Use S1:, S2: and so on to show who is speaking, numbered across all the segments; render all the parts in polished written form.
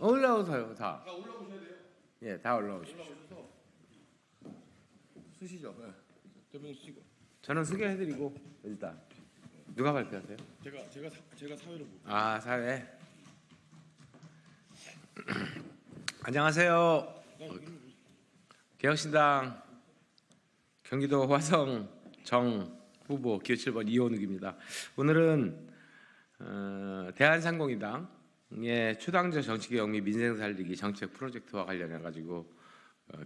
S1: 올라오세요. 다.
S2: 다 올라오셔야 돼요.
S1: 예, 다 올라오십시오.
S2: 올라오셔서 쓰시죠. 네. 대표님 쓰시고.
S1: 저는 소개해드리고 일단 누가 발표하세요?
S2: 제가 사회를 보고.
S1: 아, 사회. 안녕하세요. 개혁신당 경기도 화성 정 후보 기호 7번 이원욱입니다. 오늘은 대한상공인당의 초당적 정치개혁 및 민생 살리기 정책 프로젝트와 관련해 가지고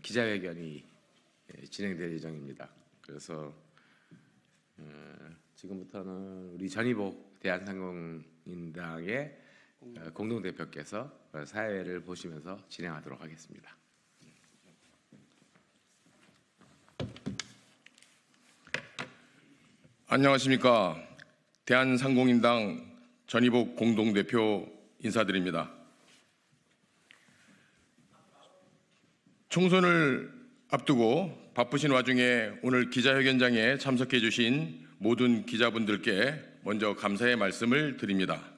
S1: 기자회견이 진행될 예정입니다. 그래서 지금부터는 우리 전희복 대한상공인당의 공동대표께서 사회를 보시면서 진행하도록 하겠습니다.
S2: 안녕하십니까. 대한상공인당 전희복 공동대표 인사드립니다. 총선을 앞두고 바쁘신 와중에 오늘 기자회견장에 참석해 주신 모든 기자분들께 먼저 감사의 말씀을 드립니다.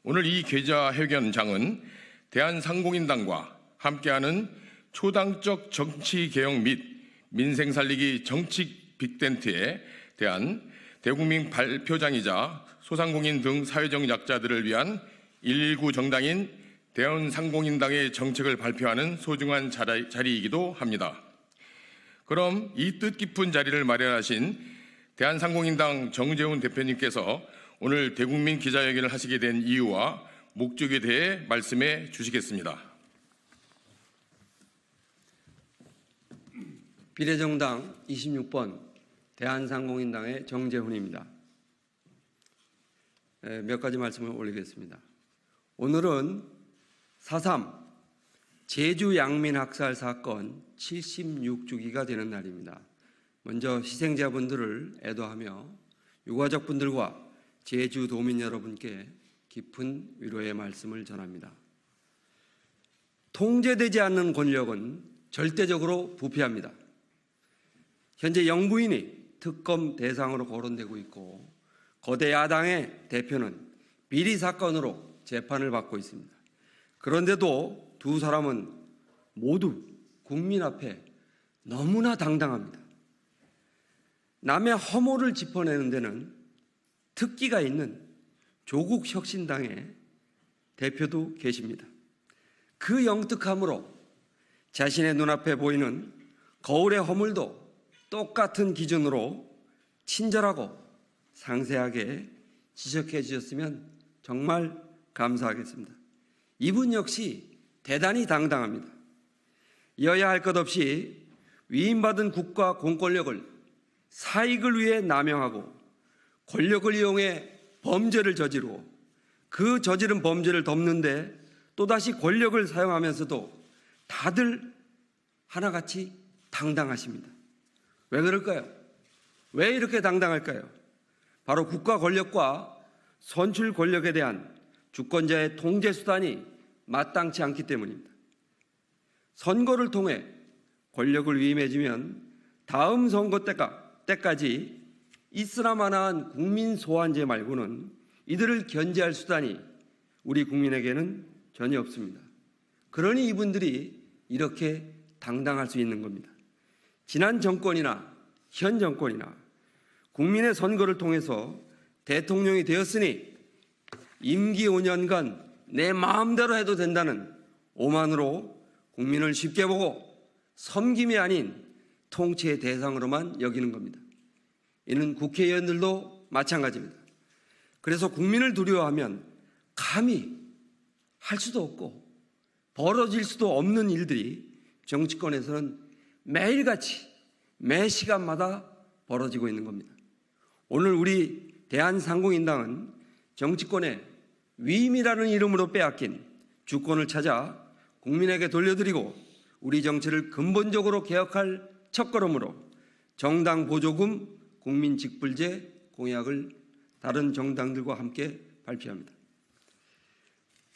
S2: 오늘 이 기자회견장은 대한상공인당과 함께하는 초당적 정치개혁 및 민생 살리기 정치 빅텐트에 대한 대국민 발표장이자 소상공인 등 사회적 약자들을 위한 119 정당인 대한상공인당의 정책을 발표하는 소중한 자리이기도 합니다. 그럼 이 뜻깊은 자리를 마련하신 대한상공인당 정재훈 대표님께서 오늘 대국민 기자회견을 하시게 된 이유와 목적에 대해 말씀해 주시겠습니다.
S3: 비례정당 26번 대한상공인당의 정재훈입니다. 몇 가지 말씀을 올리겠습니다. 오늘은 4.3 제주 양민 학살 사건 76주기가 되는 날입니다. 먼저 희생자분들을 애도하며 유가족분들과 제주 도민 여러분께 깊은 위로의 말씀을 전합니다. 통제되지 않는 권력은 절대적으로 부패합니다. 현재 영부인이 특검 대상으로 거론되고 있고 거대 야당의 대표는 비리 사건으로 재판을 받고 있습니다. 그런데도 두 사람은 모두 국민 앞에 너무나 당당합니다. 남의 허물을 짚어내는 데는 특기가 있는 조국 혁신당의 대표도 계십니다. 그 영특함으로 자신의 눈앞에 보이는 거울의 허물도 똑같은 기준으로 친절하고 상세하게 지적해 주셨으면 정말 감사하겠습니다. 이분 역시 대단히 당당합니다. 여야 할 것 없이 위임받은 국가 공권력을 사익을 위해 남용하고 권력을 이용해 범죄를 저지르고 그 저지른 범죄를 덮는데 또다시 권력을 사용하면서도 다들 하나같이 당당하십니다. 왜 그럴까요? 왜 이렇게 당당할까요? 바로 국가 권력과 선출 권력에 대한 주권자의 통제 수단이 마땅치 않기 때문입니다. 선거를 통해 권력을 위임해주면 다음 선거 때까지 있으나마나한 국민 소환제 말고는 이들을 견제할 수단이 우리 국민에게는 전혀 없습니다. 그러니 이분들이 이렇게 당당할 수 있는 겁니다. 지난 정권이나 현 정권이나 국민의 선거를 통해서 대통령이 되었으니 임기 5년간 내 마음대로 해도 된다는 오만으로 국민을 쉽게 보고 섬김이 아닌 통치의 대상으로만 여기는 겁니다. 이는 국회의원들도 마찬가지입니다. 그래서 국민을 두려워하면 감히 할 수도 없고 벌어질 수도 없는 일들이 정치권에서는 매일같이 매 시간마다 벌어지고 있는 겁니다. 오늘 우리 대한상공인당은 정치권에 위임이라는 이름으로 빼앗긴 주권을 찾아 국민에게 돌려드리고 우리 정치를 근본적으로 개혁할 첫걸음으로 정당 보조금 국민 직불제 공약을 다른 정당들과 함께 발표합니다.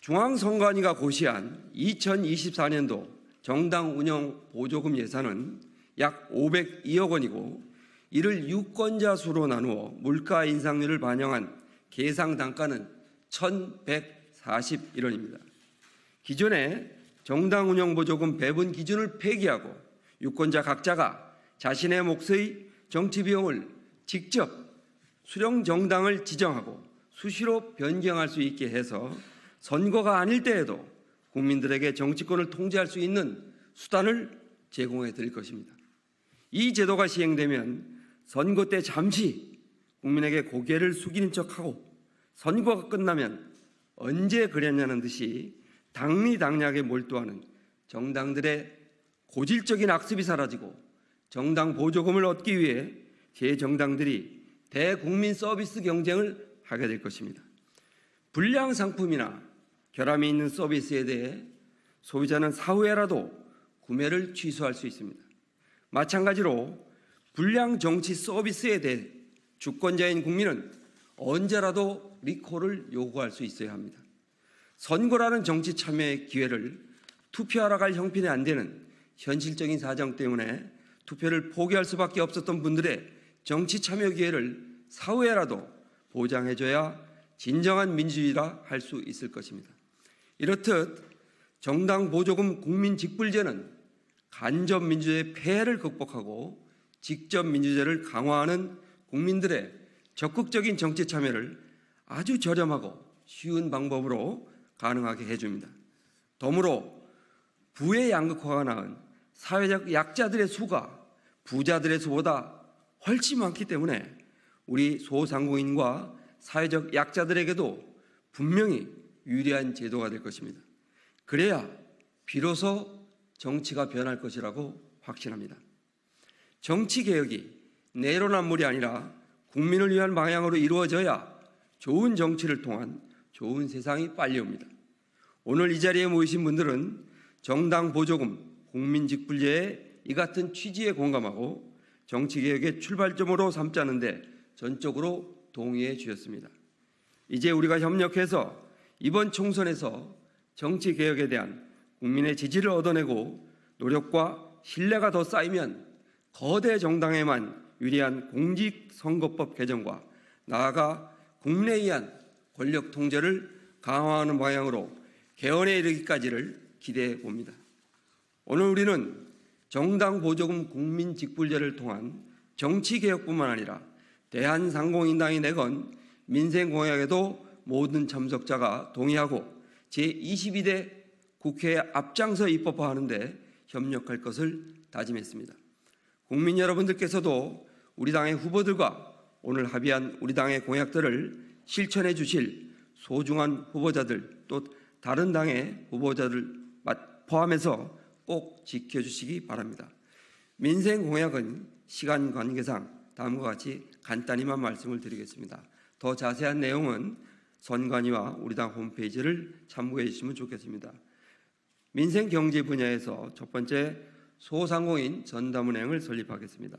S3: 중앙선관위가 고시한 2024년도 정당 운영 보조금 예산은 약 502억 원이고 이를 유권자 수로 나누어 물가 인상률을 반영한 계상 단가는 1,141원입니다. 기존의 정당 운영 보조금 배분 기준을 폐기하고 유권자 각자가 자신의 몫의 정치 비용을 직접 수령 정당을 지정하고 수시로 변경할 수 있게 해서 선거가 아닐 때에도 국민들에게 정치권을 통제할 수 있는 수단을 제공해 드릴 것입니다. 이 제도가 시행되면 선거 때 잠시 국민에게 고개를 숙이는 척하고 선거가 끝나면 언제 그랬냐는 듯이 당리당략에 몰두하는 정당들의 고질적인 악습이 사라지고 정당 보조금을 얻기 위해 제 정당들이 대국민 서비스 경쟁을 하게 될 것입니다. 불량 상품이나 결함이 있는 서비스에 대해 소비자는 사후에라도 구매를 취소할 수 있습니다. 마찬가지로 불량 정치 서비스에 대해 주권자인 국민은 언제라도 리콜을 요구할 수 있어야 합니다. 선거라는 정치 참여의 기회를 투표하러 갈 형편이 안 되는 현실적인 사정 때문에 투표를 포기할 수밖에 없었던 분들의 정치 참여 기회를 사후에라도 보장해줘야 진정한 민주주의라 할 수 있을 것입니다. 이렇듯 정당 보조금 국민 직불제는 간접 민주주의의 폐해를 극복하고 직접 민주주의를 강화하는 국민들의 적극적인 정치 참여를 아주 저렴하고 쉬운 방법으로 가능하게 해줍니다. 덤으로 부의 양극화가 낳은 사회적 약자들의 수가 부자들의 수보다 훨씬 많기 때문에 우리 소상공인과 사회적 약자들에게도 분명히 유리한 제도가 될 것입니다. 그래야 비로소 정치가 변할 것이라고 확신합니다. 정치개혁이 내로남불이 아니라 국민을 위한 방향으로 이루어져야 좋은 정치를 통한 좋은 세상이 빨리 옵니다. 오늘 이 자리에 모이신 분들은 정당 보조금, 국민직불제의 이 같은 취지에 공감하고 정치개혁의 출발점으로 삼자는데 전적으로 동의해 주셨습니다. 이제 우리가 협력해서 이번 총선에서 정치개혁에 대한 국민의 지지를 얻어내고 노력과 신뢰가 더 쌓이면 거대 정당에만 유리한 공직선거법 개정과 나아가 국내에 의한 권력 통제를 강화하는 방향으로 개헌에 이르기까지를 기대해 봅니다. 오늘 우리는 정당 보조금 국민 직불제를 통한 정치개혁뿐만 아니라 대한상공인당이 내건 민생공약에도 모든 참석자가 동의하고 제22대 국회에 앞장서 입법화하는데 협력할 것을 다짐했습니다. 국민 여러분들께서도 우리 당의 후보들과 오늘 합의한 우리 당의 공약들을 실천해 주실 소중한 후보자들 또 다른 당의 후보자들 포함해서 꼭 지켜주시기 바랍니다. 민생 공약은 시간 관계상 다음과 같이 간단히만 말씀을 드리겠습니다. 더 자세한 내용은 선관위와 우리 당 홈페이지를 참고해 주시면 좋겠습니다. 민생 경제 분야에서 첫 번째 소상공인 전담은행을 설립하겠습니다.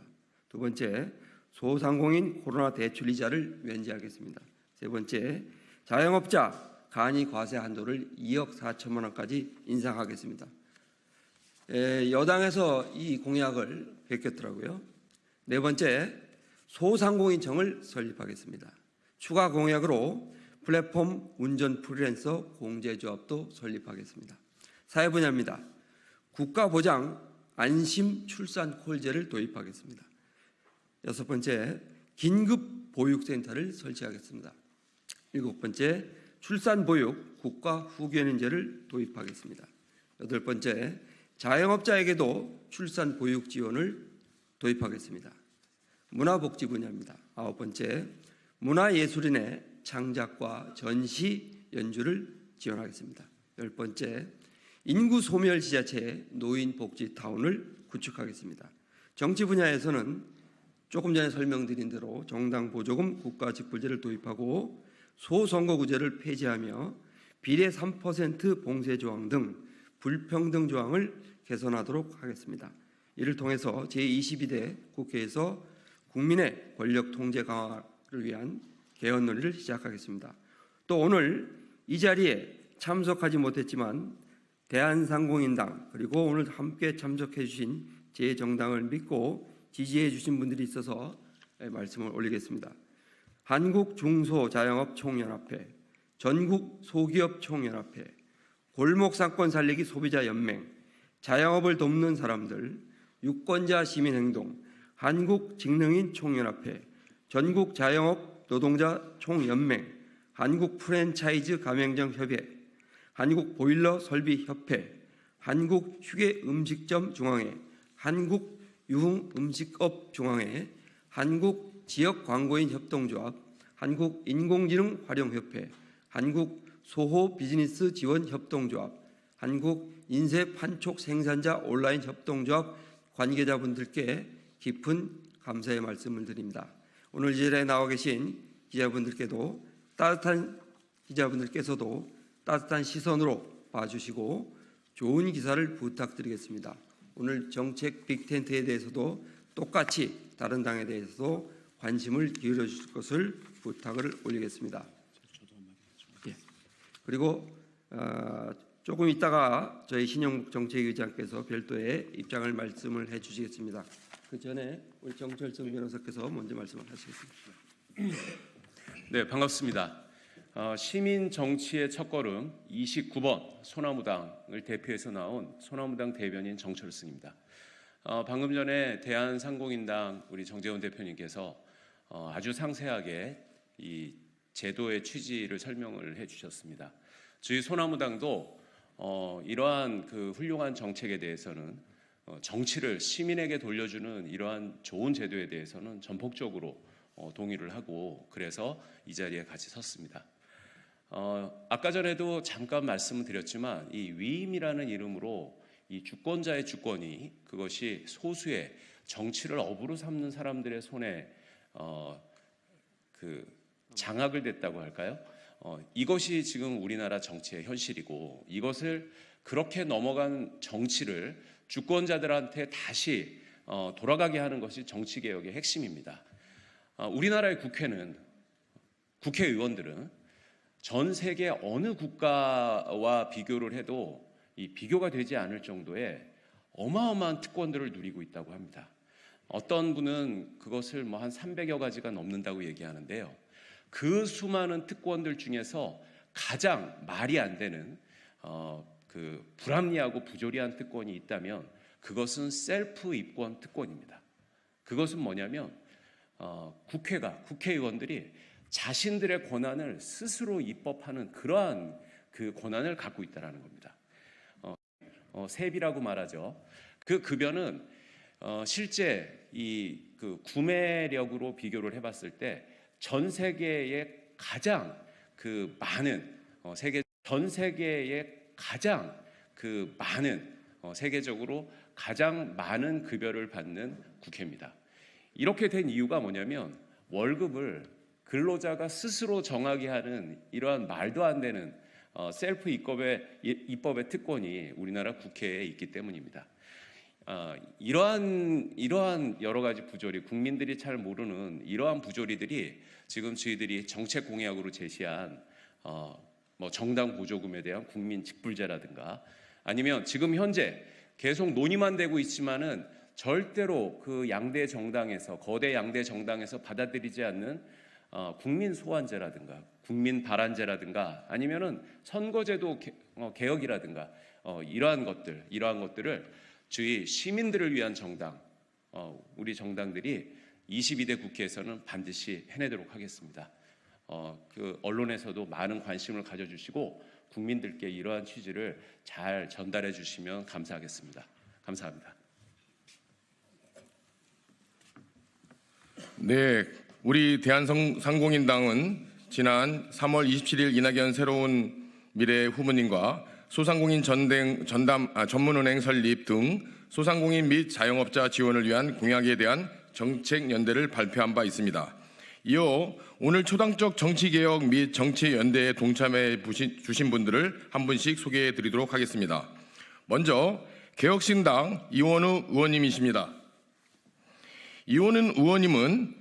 S3: 두 번째 소상공인 코로나 대출 이자를 면제하겠습니다. 세 번째 자영업자 간이 과세 한도를 2억 4천만 원까지 인상하겠습니다. 여당에서 이 공약을 베꼈더라고요. 네 번째 소상공인청을 설립하겠습니다. 추가 공약으로 플랫폼 운전 프리랜서 공제조합도 설립하겠습니다. 사회 분야입니다. 국가보장 안심 출산 콜제를 도입하겠습니다. 여섯 번째 긴급 보육센터를 설치하겠습니다. 일곱 번째 출산 보육 국가 후견인제를 도입하겠습니다. 여덟 번째 자영업자에게도 출산 보육 지원을 도입하겠습니다. 문화복지 분야입니다. 아홉 번째 문화예술인의 창작과 전시 연주를 지원하겠습니다. 열 번째 인구 소멸 지자체의 노인복지타운을 구축하겠습니다. 정치 분야에서는 조금 전에 설명드린 대로 정당 보조금 국가직불제를 도입하고 소선거구제를 폐지하며 비례 3% 봉쇄 조항 등 불평등 조항을 개선하도록 하겠습니다. 이를 통해서 제22대 국회에서 국민의 권력 통제 강화를 위한 개헌 논의를 시작하겠습니다. 또 오늘 이 자리에 참석하지 못했지만 대한상공인당 그리고 오늘 함께 참석해 주신 제 정당을 믿고 지지해 주신 분들이 있어서 말씀을 올리겠습니다. 한국중소자영업총연합회, 전국소기업총연합회, 골목 상권 살리기 소비자 연맹, 자영업을 돕는 사람들, 유권자 시민행동, 한국직능인 총연합회, 전국 자영업 노동자 총연맹, 한국 프랜차이즈 가맹점 협회, 한국 보일러 설비 협회, 한국 휴게 음식점 중앙회, 한국 유흥 음식업 중앙회, 한국 지역 광고인 협동조합, 한국 인공지능 활용 협회, 한국 소호 비즈니스 지원 협동조합, 한국 인쇄 판촉 생산자 온라인 협동조합 관계자분들께 깊은 감사의 말씀을 드립니다. 오늘 이 자리에 나와 계신 기자분들께서도 따뜻한 시선으로 봐주시고 좋은 기사를 부탁드리겠습니다. 오늘 정책 빅텐트에 대해서도 똑같이 다른 당에 대해서도 관심을 기울여 주실 것을 부탁을 올리겠습니다. 예. 그리고 조금 있다가 저희 신영국 정책위원장께서 별도의 입장을 말씀을 해주시겠습니다. 그 전에 우리 정철성 변호사께서 먼저 말씀을 하시겠습니다.
S4: 네, 반갑습니다. 시민 정치의 첫걸음 29번 소나무당을 대표해서 나온 소나무당 대변인 정철승입니다. 방금 전에 대한상공인당 우리 정재원 대표님께서 아주 상세하게 이 제도의 취지를 설명을 해주셨습니다. 저희 소나무당도 이러한 그 훌륭한 정책에 대해서는 정치를 시민에게 돌려주는 이러한 좋은 제도에 대해서는 전폭적으로 동의를 하고 그래서 이 자리에 같이 섰습니다. 아까 전에도 잠깐 말씀을 드렸지만 이 위임이라는 이름으로 이 주권자의 주권이 그것이 소수의 정치를 업으로 삼는 사람들의 손에 그 장악을 됐다고 할까요? 이것이 지금 우리나라 정치의 현실이고 이것을 그렇게 넘어간 정치를 주권자들한테 다시 돌아가게 하는 것이 정치개혁의 핵심입니다. 우리나라의 국회의원들은 전 세계 어느 국가와 비교를 해도 이 비교가 되지 않을 정도의 어마어마한 특권들을 누리고 있다고 합니다. 어떤 분은 그것을 뭐 한 300여 가지가 넘는다고 얘기하는데요. 그 수많은 특권들 중에서 가장 말이 안 되는 그 불합리하고 부조리한 특권이 있다면 그것은 셀프 입권 특권입니다. 그것은 뭐냐면 국회의원들이 자신들의 권한을 스스로 입법하는 그러한 그 권한을 갖고 있다는 겁니다. 세비라고 말하죠. 그 급여는 실제 이 그 구매력으로 비교를 해봤을 때 전 세계에 가장 그 많은 세계적으로 가장 많은 급여를 받는 국회입니다. 이렇게 된 이유가 뭐냐면 월급을 근로자가 스스로 정하게 하는 이러한 말도 안 되는 셀프 입법의 특권이 우리나라 국회에 있기 때문입니다. 이러한 여러 가지 부조리, 국민들이 잘 모르는 이러한 부조리들이 지금 저희들이 정책 공약으로 제시한 뭐 정당 보조금에 대한 국민 직불제라든가 아니면 지금 현재 계속 논의만 되고 있지만은 절대로 그 거대 양대 정당에서 받아들이지 않는 국민 소환제라든가 국민 발안제라든가 아니면은 선거제도 개혁이라든가 이러한 것들을 저희 시민들을 위한 정당, 우리 정당들이 22대 국회에서는 반드시 해내도록 하겠습니다. 그 언론에서도 많은 관심을 가져주시고 국민들께 이러한 취지를 잘 전달해 주시면 감사하겠습니다. 감사합니다.
S2: 네, 우리 대한상공인당은 지난 3월 27일 이낙연 새로운 미래 후보님과 소상공인 전문은행 설립 등 소상공인 및 자영업자 지원을 위한 공약에 대한 정책연대를 발표한 바 있습니다. 이어 오늘 초당적 정치개혁 및 정치연대에 동참해 주신 분들을 한 분씩 소개해 드리도록 하겠습니다. 먼저 개혁신당 이원우 의원님이십니다. 이원우 의원님은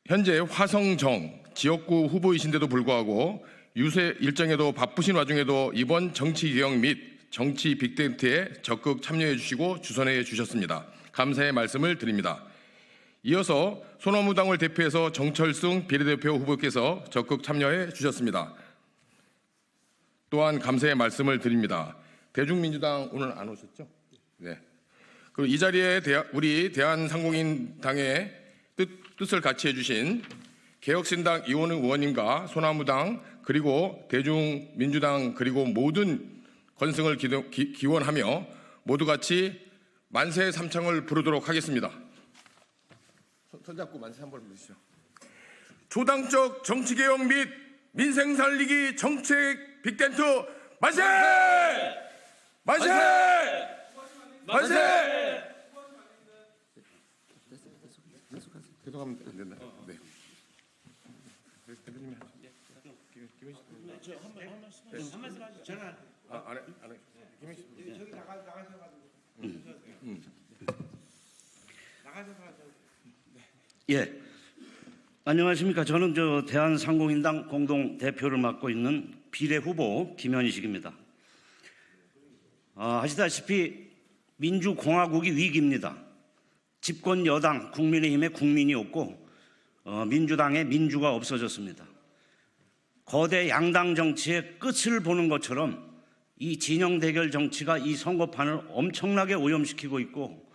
S2: 현재 화성정 지역구 후보이신데도 불구하고 유세 일정에도 바쁘신 와중에도 이번 정치개혁 및 정치 빅텐트에 적극 참여해 주시고 주선해 주셨습니다. 감사의 말씀을 드립니다. 이어서 소나무당을 대표해서 정철승 비례대표 후보께서 적극 참여해 주셨습니다. 또한 감사의 말씀을 드립니다. 대중민주당 오늘 안 오셨죠? 네. 그리고 이 자리에 우리 대한상공인당의 뜻을 같이 해주신 개혁신당 이원우 의원님과 소나무당 그리고 대중민주당 그리고 모든 건승을 기원하며 모두 같이 만세 삼창을 부르도록 하겠습니다. 손잡고 만세 한번 부르시죠. 초당적 정치개혁 및 민생 살리기 정책 빅텐트 만세! 만세! 만세! 계속하면 안 된다. 네. 한 말씀 하시죠. 저는 안 해. 저기 나가셔가지고.
S5: 예. 안녕하십니까. 저는 대한상공인당 공동 대표를 맡고 있는 비례 후보 김현식입니다. 아시다시피 민주공화국이 위기입니다. 집권 여당 국민의힘에 국민이 없고 민주당에 민주가 없어졌습니다. 거대 양당 정치의 끝을 보는 것처럼 이 진영 대결 정치가 이 선거판을 엄청나게 오염시키고 있고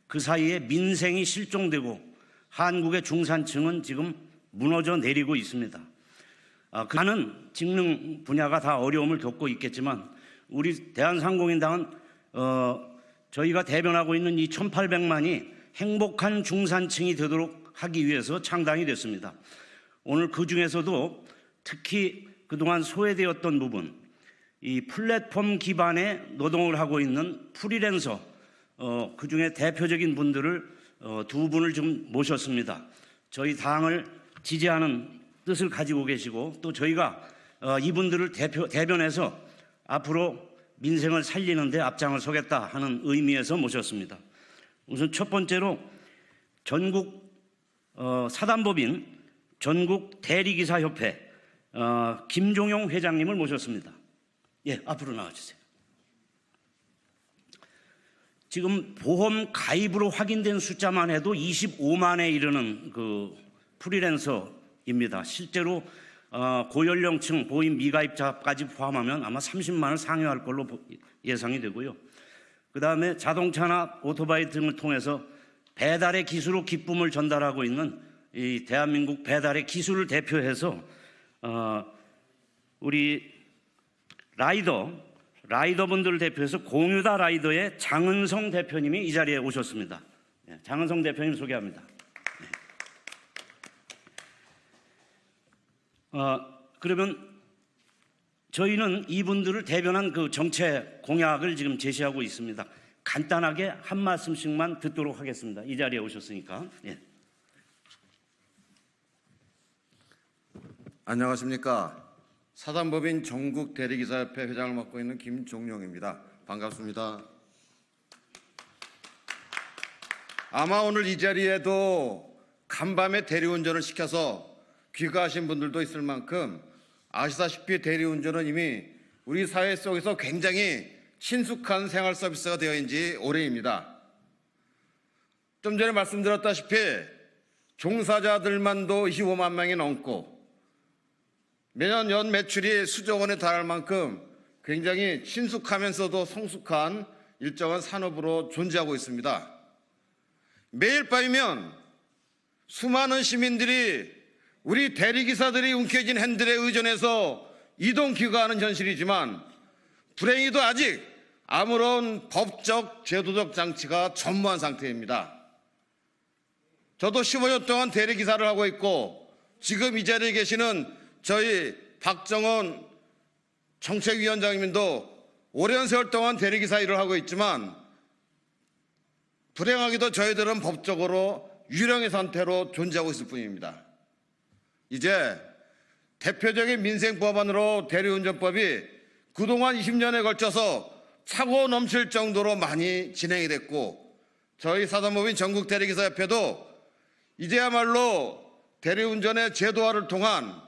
S5: 그 사이에 민생이 실종되고 한국의 중산층은 지금 무너져 내리고 있습니다. 많은 직능 분야가 다 어려움을 겪고 있겠지만 우리 대한상공인당은 저희가 대변하고 있는 이 1,800만이 행복한 중산층이 되도록 하기 위해서 창당이 됐습니다. 오늘 그 중에서도 특히 그동안 소외되었던 부분, 이 플랫폼 기반의 노동을 하고 있는 프리랜서, 그 중에 대표적인 분들을 두 분을 좀 모셨습니다. 저희 당을 지지하는 뜻을 가지고 계시고 또 저희가 이분들을 대변해서 앞으로 민생을 살리는 데 앞장을 서겠다 하는 의미에서 모셨습니다. 우선 첫 번째로 전국 사단법인 전국 대리기사협회 김종용 회장님을 모셨습니다. 예, 앞으로 나와주세요. 지금 보험 가입으로 확인된 숫자만 해도 25만에 이르는 그 프리랜서입니다. 실제로 고연령층 보험 미가입자까지 포함하면 아마 30만을 상회할 걸로 예상이 되고요. 그 다음에 자동차나 오토바이 등을 통해서 배달의 기수로 기쁨을 전달하고 있는 이 대한민국 배달의 기수를 대표해서 우리 라이더분들을 대표해서 공유다 라이더의 장은성 대표님이 이 자리에 오셨습니다. 장은성 대표님 소개합니다. 그러면 저희는 이분들을 대변한 그 정책 공약을 지금 제시하고 있습니다. 간단하게 한 말씀씩만 듣도록 하겠습니다. 이 자리에 오셨으니까. 예.
S6: 안녕하십니까. 사단법인 전국 대리기사협회 회장을 맡고 있는 김종용입니다. 반갑습니다. 아마 오늘 이 자리에도 간밤에 대리운전을 시켜서 귀가하신 분들도 있을 만큼 아시다시피 대리운전은 이미 우리 사회 속에서 굉장히 친숙한 생활 서비스가 되어 있는 지 오래입니다. 좀 전에 말씀드렸다시피 종사자들만도 25만 명이 넘고 매년 연 매출이 수조 원에 달할 만큼 굉장히 친숙하면서도 성숙한 일정한 산업으로 존재하고 있습니다. 매일 밤이면 수많은 시민들이 우리 대리기사들이 움켜쥔 핸들에 의존해서 이동 귀가하는 현실이지만 불행히도 아직 아무런 법적 제도적 장치가 전무한 상태입니다. 저도 15년 동안 대리기사를 하고 있고 지금 이 자리에 계시는 저희 박정원 정책위원장님도 오랜 세월 동안 대리기사 일을 하고 있지만 불행하게도 저희들은 법적으로 유령의 상태로 존재하고 있을 뿐입니다. 이제 대표적인 민생 법안으로 대리운전법이 그동안 20년에 걸쳐서 차고 넘칠 정도로 많이 진행이 됐고 저희 사단법인 전국 대리기사협회도 이제야말로 대리운전의 제도화를 통한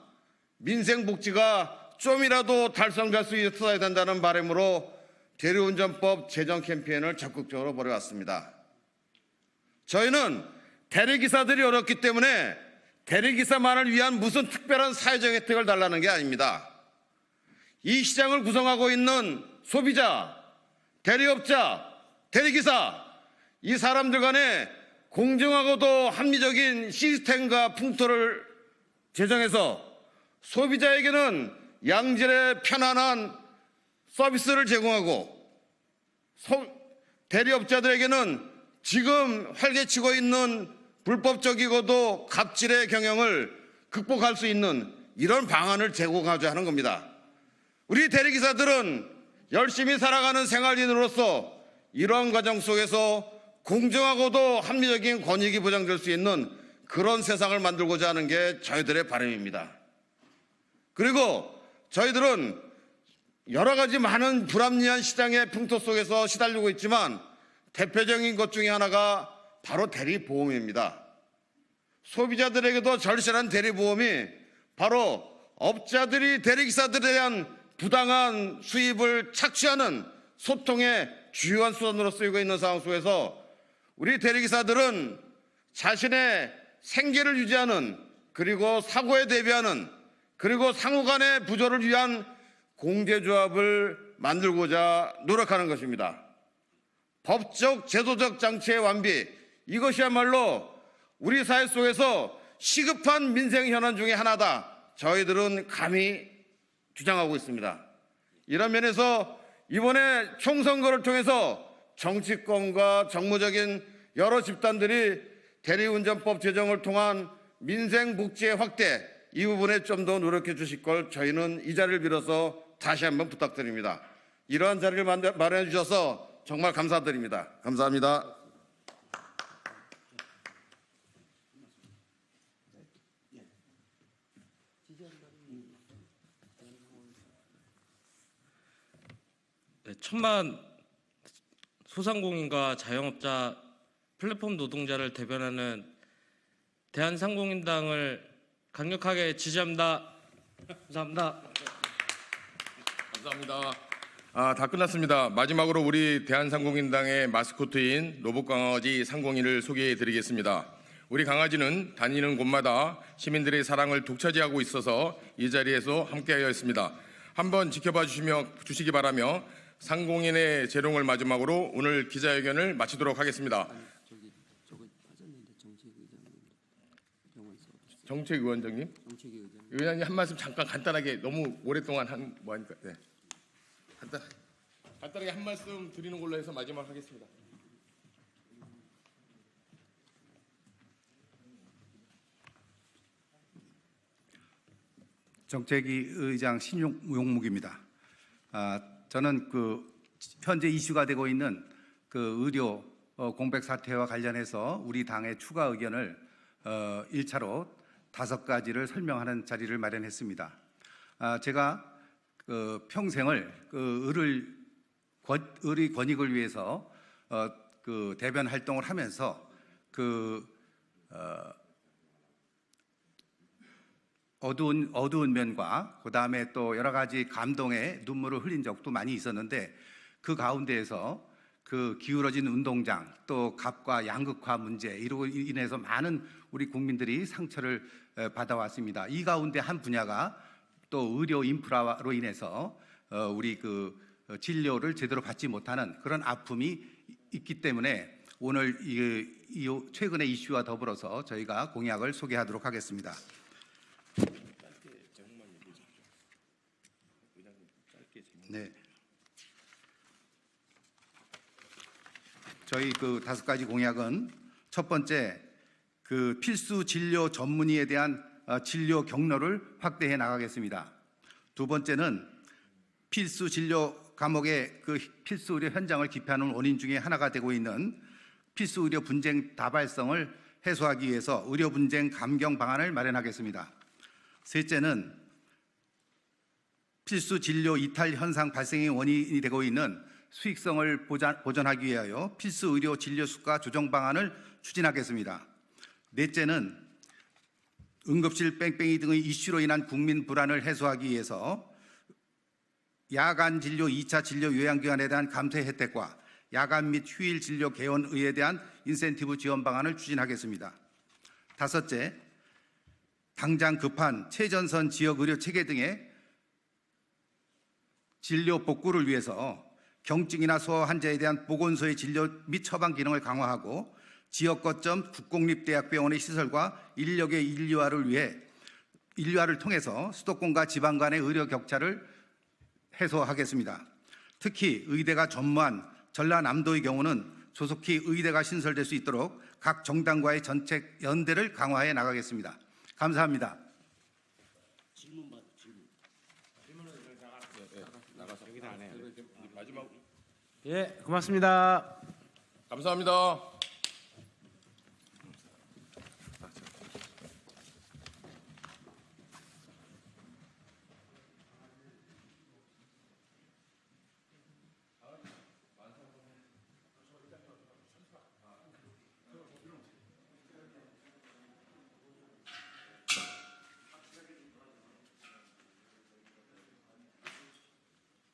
S6: 민생복지가 좀이라도 달성될 수 있어야 된다는 바람으로 대리운전법 제정 캠페인을 적극적으로 벌여왔습니다. 저희는 대리기사들이 어렵기 때문에 대리기사만을 위한 무슨 특별한 사회적 혜택을 달라는 게 아닙니다. 이 시장을 구성하고 있는 소비자, 대리업자, 대리기사, 이 사람들 간에 공정하고도 합리적인 시스템과 풍토를 제정해서 소비자에게는 양질의 편안한 서비스를 제공하고 대리업자들에게는 지금 활개치고 있는 불법적이고도 갑질의 경영을 극복할 수 있는 이런 방안을 제공하자 하는 겁니다. 우리 대리기사들은 열심히 살아가는 생활인으로서 이러한 과정 속에서 공정하고도 합리적인 권익이 보장될 수 있는 그런 세상을 만들고자 하는 게 저희들의 바람입니다. 그리고 저희들은 여러 가지 많은 불합리한 시장의 풍토 속에서 시달리고 있지만 대표적인 것 중에 하나가 바로 대리보험입니다. 소비자들에게도 절실한 대리보험이 바로 업자들이 대리기사들에 대한 부당한 수입을 착취하는 소통의 주요한 수단으로 쓰이고 있는 상황 속에서 우리 대리기사들은 자신의 생계를 유지하는, 그리고 사고에 대비하는, 그리고 상호 간의 부조를 위한 공제조합을 만들고자 노력하는 것입니다. 법적, 제도적 장치의 완비, 이것이야말로 우리 사회 속에서 시급한 민생 현안 중에 하나다, 저희들은 감히 주장하고 있습니다. 이런 면에서 이번에 총선거를 통해서 정치권과 정무적인 여러 집단들이 대리운전법 제정을 통한 민생 복지의 확대, 이 부분에 좀 더 노력해 주실 걸 저희는 이 자리를 빌어서 다시 한번 부탁드립니다. 이러한 자리를 마련해 주셔서 정말 감사드립니다. 감사합니다.
S7: 네, 천만 소상공인과 자영업자 플랫폼 노동자를 대변하는 대한상공인당을 강력하게 지지합니다. 감사합니다.
S2: 감사합니다. 다 끝났습니다. 마지막으로 우리 대한상공인당의 마스코트인 로봇강아지 상공이를 소개해드리겠습니다. 우리 강아지는 다니는 곳마다 시민들의 사랑을 독차지하고 있어서 이 자리에서 함께하여 있습니다. 한번 지켜봐 주시기 바라며 상공인의 재롱을 마지막으로 오늘 기자회견을 마치도록 하겠습니다. 정책위원장님, 의원님 한 말씀 잠깐 간단하게, 너무 오랫동안 하니까 네. 간단하게 한 말씀 드리는 걸로 해서 마지막 하겠습니다.
S8: 정책위 의장 신용묵입니다. 저는 현재 이슈가 되고 있는 의료 공백 사태와 관련해서 우리 당의 추가 의견을 1차로 5가지를 설명하는 자리를 마련했습니다. 제가 평생을 의의 권익을 위해서 대변 활동을 하면서 어두운 면과 그다음에 또 여러 가지 감동의 눈물을 흘린 적도 많이 있었는데, 그 가운데에서 기울어진 운동장, 또 갑과 양극화 문제, 이로 인해서 많은 우리 국민들이 상처를 받아왔습니다. 이 가운데 한 분야가 또 의료 인프라로 인해서 우리 진료를 제대로 받지 못하는 그런 아픔이 있기 때문에 오늘 이 최근의 이슈와 더불어서 저희가 공약을 소개하도록 하겠습니다. 네. 저희 5가지 공약은, 첫 번째, 필수 진료 전문의에 대한 진료 경로를 확대해 나가겠습니다. 두 번째는 필수 진료 과목의 필수 의료 현장을 기피하는 원인 중에 하나가 되고 있는 필수 의료 분쟁 다발성을 해소하기 위해서 의료 분쟁 감경 방안을 마련하겠습니다. 셋째는 필수 진료 이탈 현상 발생의 원인이 되고 있는 수익성을 보전하기 위하여 필수 의료 진료 수가 조정 방안을 추진하겠습니다. 넷째는 응급실 뺑뺑이 등의 이슈로 인한 국민 불안을 해소하기 위해서 야간 진료 2차 진료 요양기관에 대한 감세 혜택과 야간 및 휴일 진료 개원의에 대한 인센티브 지원 방안을 추진하겠습니다. 다섯째, 당장 급한 최전선 지역 의료 체계 등의 진료 복구를 위해서 경증이나 소아 환자에 대한 보건소의 진료 및 처방 기능을 강화하고 지역 거점 국공립대학병원의 시설과 인력의 인류화를 통해서 수도권과 지방 간의 의료 격차를 해소하겠습니다. 특히 의대가 전무한 전라남도의 경우는 조속히 의대가 신설될 수 있도록 각 정당과의 정책 연대를 강화해 나가겠습니다. 감사합니다.
S1: 예, 고맙습니다.
S2: 감사합니다.